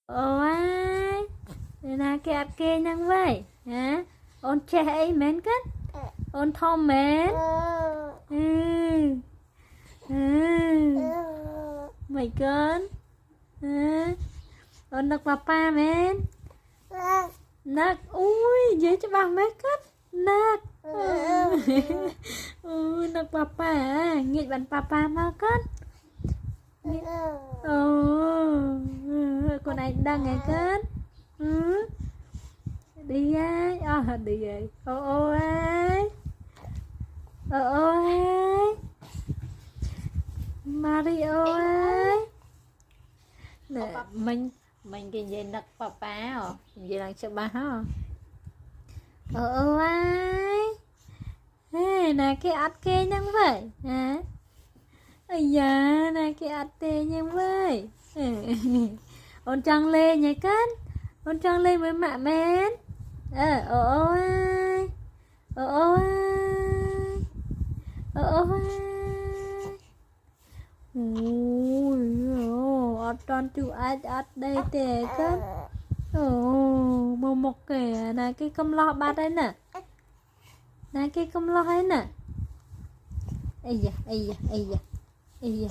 Ôi là cái ạt kê nhăng vậy hả ôn trẻ ấy mến cất ôn thom mến mày con ôn nực papa mến nực ui dễ cho bà mến cất nực nực papa nghịch bạn papa mà cất con này đang ngày cất đi ai đi ai ô ai ai Mario ơi nè mình cái gì đặt papa hả gì là cho ba hả ai ê nè cái ắt kê nhăng vậy hả ây da nè cái ắt tê nhăng vậy ôn trăng lê nhảy cất ôn trăng lê với mẹ mến ai ôi ôi tròn chú ai đây tè cất một kẻ này cái cơm lo ba đây nè này cái cơm lo ấy nè ây da